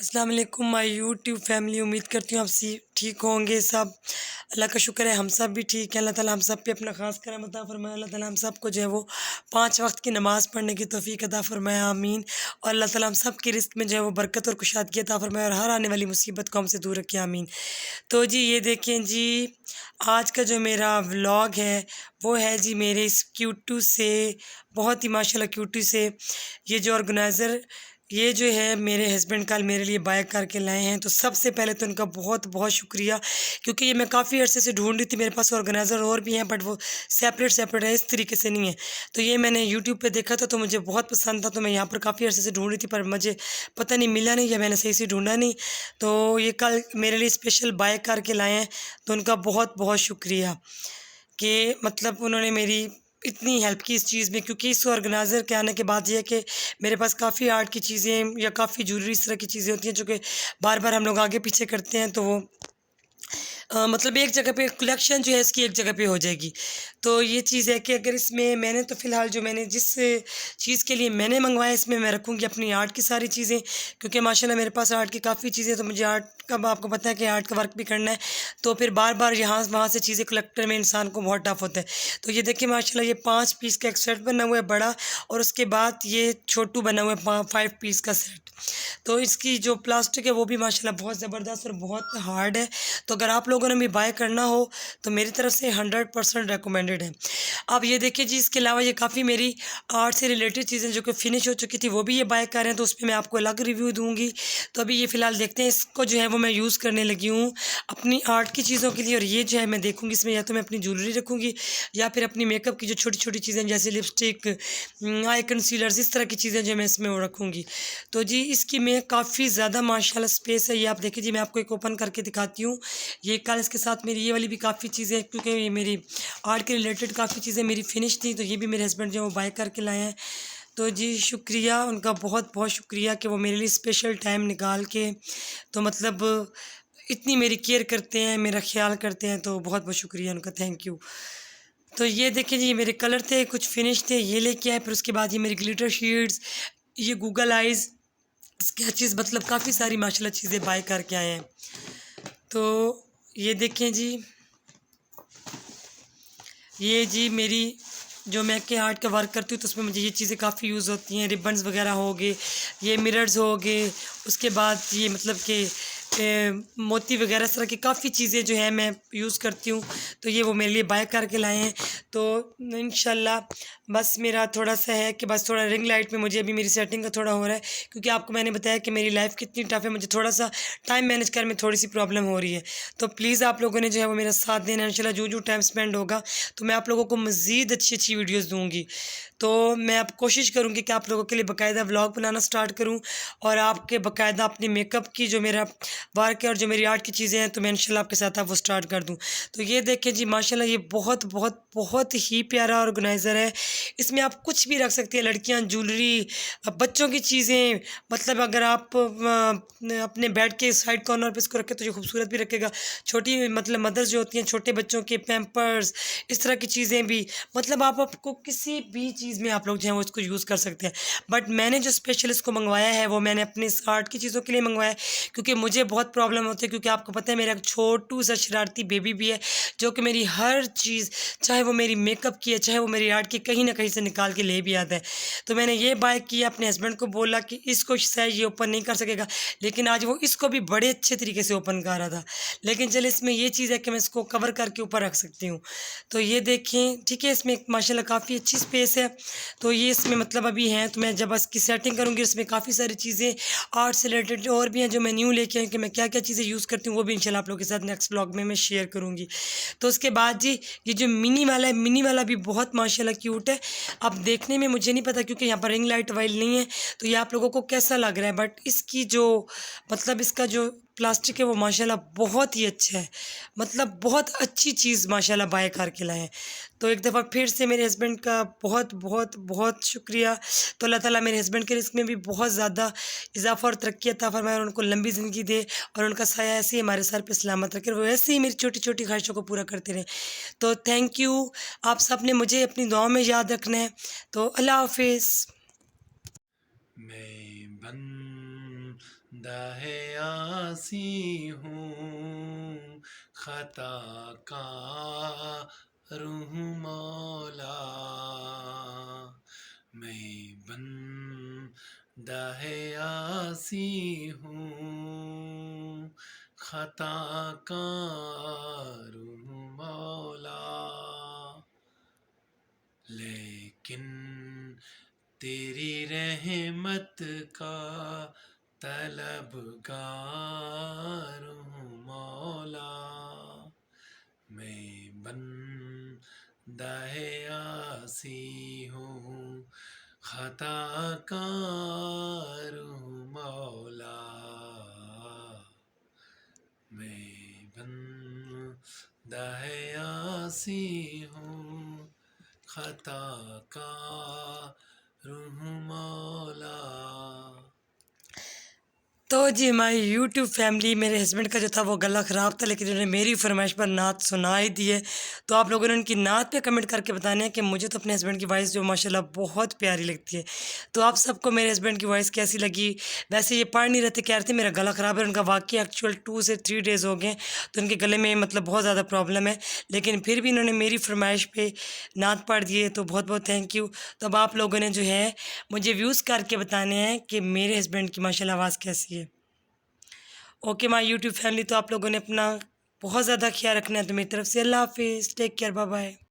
अस्सलाम वालेकुम my YouTube family. उम्मीद करती हूँ आप सी ठीक होंगे सब। अल्लाह का शुक्र है हम सब भी ठीक हैं। अल्लाह ताला हम सब पे अपना ख़ास करम अता फ़रमाए। अल्लाह ताला हम सब को जो है वो 5 वक्त की नमाज़ पढ़ने की तौफ़ीक अता फ़रमाए, आमीन। और अल्लाह ताला हम सब की रिज़्क़ में जो है वो बरकत और कुशादगी अता फ़रमाए और हर आने वाली मुसीबत को हमसे दूर रखे, आमीन। तो जी ये देखें जी, आज का जो मेरा व्लॉग है वो है जी मेरे इस क्यूटू से, बहुत ही माशाल्लाह क्यूटू से। ये जो ऑर्गेनाइज़र ये जो है मेरे हस्बैंड कल मेरे लिए बाय करके लाए हैं। तो सबसे पहले तो उनका बहुत बहुत शुक्रिया, क्योंकि ये मैं काफ़ी अरसे से ढूंढ रही थी। मेरे पास ऑर्गेनाइज़र और भी हैं बट वो सेपरेट सेपरेट है, इस तरीके से नहीं है। तो ये मैंने यूट्यूब पे देखा था तो मुझे बहुत पसंद था, तो मैं यहाँ पर काफ़ी अरसे से ढूंढ रही थी पर मुझे पता नहीं मिला नहीं या मैंने सही से ढूंढा नहीं। तो ये कल मेरे लिए स्पेशल बाय करके लाए हैं, तो उनका बहुत बहुत शुक्रिया कि मतलब उन्होंने मेरी इतनी हेल्प की इस चीज़ में। क्योंकि इस ऑर्गेनाइज़र के आने के बाद ये है कि मेरे पास काफ़ी आर्ट की चीज़ें या काफ़ी ज्वेलरी इस तरह की चीज़ें होती हैं जो कि बार बार हम लोग आगे पीछे करते हैं, तो वो मतलब एक जगह पे कलेक्शन जो है इसकी एक जगह पे हो जाएगी। तो ये चीज़ है कि अगर इसमें मैंने तो फ़िलहाल जो मैंने जिस चीज़ के लिए मैंने मँगवाया इसमें मैं रखूँगी अपनी आर्ट की सारी चीज़ें, क्योंकि माशाल्लाह मेरे पास आर्ट की काफ़ी चीज़ें, तो मुझे आर्ट का आपको पता है कि आर्ट का वर्क भी करना है, तो फिर बार-बार यहाँ वहाँ से चीज़ें कलेक्ट में इंसान को बहुत टफ़ होता है। तो ये देखिए माशाल्लाह ये 5 पीस का एक सेट बना हुआ है बड़ा, और उसके बाद ये छोटू बना हुआ है 5 पीस का सेट। तो इसकी जो प्लास्टिक है वो भी माशाल्लाह बहुत ज़बरदस्त और बहुत हार्ड है। तो अगर आप लोगों ने भी बाय करना हो तो मेरी तरफ से 100% रिकमेंडेड है। अब ये देखिए जी, इसके अलावा ये काफ़ी मेरी आर्ट से रिलेटेड चीज़ें जो कि फ़िनिश हो चुकी थी वो भी ये बाय कर रहे हैं, तो उसपे मैं आपको अलग रिव्यू दूँगी। तो अभी ये फ़िलहाल देखते हैं, इसको जो है वो मैं यूज़ करने लगी हूँ अपनी आर्ट की चीज़ों के लिए। और ये जो है मैं देखूँगी इसमें या तो मैं अपनी ज्वेलरी रखूँगी या फिर अपनी मेकअप की जो छोटी-छोटी चीज़ें जैसे लिपस्टिक, आई कंसीलर्स, इस तरह की चीज़ें जो मैं इसमें वो रखूँगी। तो जी इसकी मैं काफ़ी ज़्यादा माशाल्लाह स्पेस है। ये आप देखिए जी, मैं आपको एक ओपन करके दिखाती हूँ। ये कल इसके साथ मेरी ये वाली भी काफ़ी चीज़ें, क्योंकि ये मेरी आर्ट के रिलेटेड काफ़ी चीज़ें मेरी फ़िनिश थी, तो ये भी मेरे हस्बैंड जो है वो बाय करके लाए हैं। तो जी शुक्रिया, उनका बहुत बहुत शुक्रिया कि वो मेरे लिए स्पेशल टाइम निकाल के तो मतलब इतनी मेरी केयर करते हैं, मेरा ख़्याल करते हैं, तो बहुत बहुत शुक्रिया उनका, थैंक यू। तो ये देखिए जी, ये मेरे कलर थे, कुछ फ़िनिश थे, ये लेके आए। फिर उसके बाद ये मेरी ग्लिटर शीट्स, ये गूगल आइज़, स्केचेस, मतलब काफ़ी सारी माशाल्लाह चीज़ें बाय करके आए हैं। तो ये देखें जी, ये जी मेरी जो मैं के आर्ट का वर्क करती हूँ तो उसमें मुझे ये चीज़ें काफ़ी यूज़ होती हैं। रिबन्स वगैरह हो गए, ये मिरर्स हो गए, उसके बाद ये मतलब कि मोती वगैरह इस तरह की काफ़ी चीज़ें जो है मैं यूज़ करती हूँ, तो ये वो मेरे लिए बाय करके लाए हैं। तो इंशाल्लाह बस मेरा थोड़ा-सा है कि बस थोड़ा रिंग लाइट में मुझे अभी मेरी सेटिंग का थोड़ा हो रहा है, क्योंकि आपको मैंने बताया कि मेरी लाइफ़ कितनी टफ़ है, मुझे थोड़ा-सा टाइम मैनेज करने में थोड़ी-सी प्रॉब्लम हो रही है। तो प्लीज़ आप लोगों ने जो है वो मेरा साथ देना है। इंशाल्लाह जो टाइम स्पेंड होगा तो मैं आप लोगों को मज़ीद अच्छी-अच्छी वीडियोज़ दूँगी। तो मैं अब कोशिश करूँगी कि आप लोगों के लिए बाकायदा व्लॉग बनाना स्टार्ट करूँ, और आपके बाकायदा अपनी मेकअप की जो मेरा वर्क है और जो मेरी आर्ट की चीज़ें हैं तो मैं इंशाल्लाह आपके साथ अब वो स्टार्ट कर दूँ। तो ये देखें जी माशाल्लाह, ये बहुत बहुत बहुत ही प्यारा ऑर्गेनाइज़र है। इसमें आप कुछ भी रख सकती हैं, लड़कियाँ ज्वेलरी, बच्चों की चीज़ें, मतलब अगर आप अपने बेड के साइड कॉर्नर पे इसको रखें तो ये खूबसूरत भी रखेगा। छोटी मतलब मदर्स जो होती हैं, छोटे बच्चों के पैम्पर्स, इस तरह की चीज़ें भी, मतलब आप आपको किसी भी चीज़ में आप लोग जो हैं वो इसको यूज़ कर सकते हैं। बट मैंने जो स्पेशल इसको मंगवाया है वो मैंने अपने इस आर्ट की चीज़ों के लिए मंगवाया है, क्योंकि मुझे बहुत प्रॉब्लम होती है, क्योंकि आपको पता है मेरा एक छोटू सा शरारती बेबी भी है जो कि मेरी हर चीज़, चाहे वो मेरी मेकअप की है चाहे वो मेरी आर्ट की, कहीं ना कहीं से निकाल के ले भी आता है। तो मैंने ये बाय किया, अपने हस्बैंड को बोला कि इसको शायद ये ओपन नहीं कर सकेगा, लेकिन आज वो इसको भी बड़े अच्छे तरीके से ओपन कर रहा था। लेकिन चल इसमें ये चीज़ है कि मैं इसको कवर करके ऊपर रख सकती हूँ। तो ये देखें, ठीक है, इसमें माशाल्लाह काफ़ी अच्छी स्पेस है। तो ये इसमें मतलब अभी हैं, तो मैं जब इसकी सेटिंग करूँगी इसमें काफ़ी सारी चीज़ें आर्ट से रिलेटेड और भी हैं जो मैं न्यू लेके आई, कि मैं क्या क्या चीज़ें यूज़ करती हूँ वो भी इंशाल्लाह आप लोगों के साथ नेक्स्ट ब्लॉग में मैं शेयर करूँगी। तो उसके बाद जी ये जो मिनी वाला है, मिनी वाला भी बहुत माशाल्लाह क्यूट है। अब देखने में मुझे नहीं पता क्योंकि यहाँ पर रिंग लाइट वाइल नहीं है, तो ये आप लोगों को कैसा लग रहा है, बट इसकी जो मतलब इसका जो प्लास्टिक है वो माशाल्लाह बहुत ही अच्छा है, मतलब बहुत अच्छी चीज़ माशाल्लाह बाय करके लाए हैं। तो एक दफ़ा फिर से मेरे हस्बैंड का बहुत बहुत बहुत शुक्रिया। तो अल्लाह ताला मेरे हस्बैंड के रिज़्क़ में भी बहुत ज़्यादा इज़ाफ़ा और तरक्की अता फ़रमाए और उनको लंबी ज़िंदगी दे, और उनका साया ऐसे ही हमारे सर पे सलामत रखे, और वो ऐसे ही मेरी छोटी-छोटी ख़्वाहिशों को पूरा करते रहें। तो थैंक यू। आप सब ने मुझे अपनी दुआओं में याद रखना है। तो अल्लाह हाफ़िज़। मैं बंदा दाहे आसी हूँ खताकार हूँ मौला, मैं बंदा है आसी हूँ खताकार हूँ मौला, लेकिन तेरी रहमत का तलबगार हूँ मौला, मैं बंदा है आसी हूँ खताकार हूँ मौला, मैं बंदा है आसी हूँ खताकार हूँ मौला। तो जी हमारी यूट्यूब फैमिली, मेरे हस्बैंड का जो था वो गला ख़राब था, लेकिन उन्होंने मेरी फरमाइश पर नात सुना ही दी है। तो आप लोगों ने उनकी नात पे कमेंट करके बताना है कि मुझे तो अपने हस्बैंड की वॉइस जो माशाल्लाह बहुत प्यारी लगती है। तो आप सबको मेरे हस्बैंड की वॉइस कैसी लगी? वैसे ये पढ़ नहीं रहे थे, कह रहे थे मेरा गला ख़राब है। उनका वाक़ई एक्चुअल 2 से 3 डेज़ हो गए, तो उनके गले में मतलब बहुत ज़्यादा प्रॉब्लम है, लेकिन फिर भी इन्होंने मेरी फरमाइश पे नात पढ़ दी है, तो बहुत बहुत थैंक यू। तो अब आप लोगों ने जो है मुझे व्यूज़ करके बताने हैं कि मेरे हस्बैंड की माशाल्लाह आवाज़ कैसी है। ओके माय यूट्यूब फैमिली, तो आप लोगों ने अपना बहुत ज़्यादा ख्याल रखना है। तो मेरी तरफ से अल्लाह हाफ़िज़, टेक केयर, बाय बाय।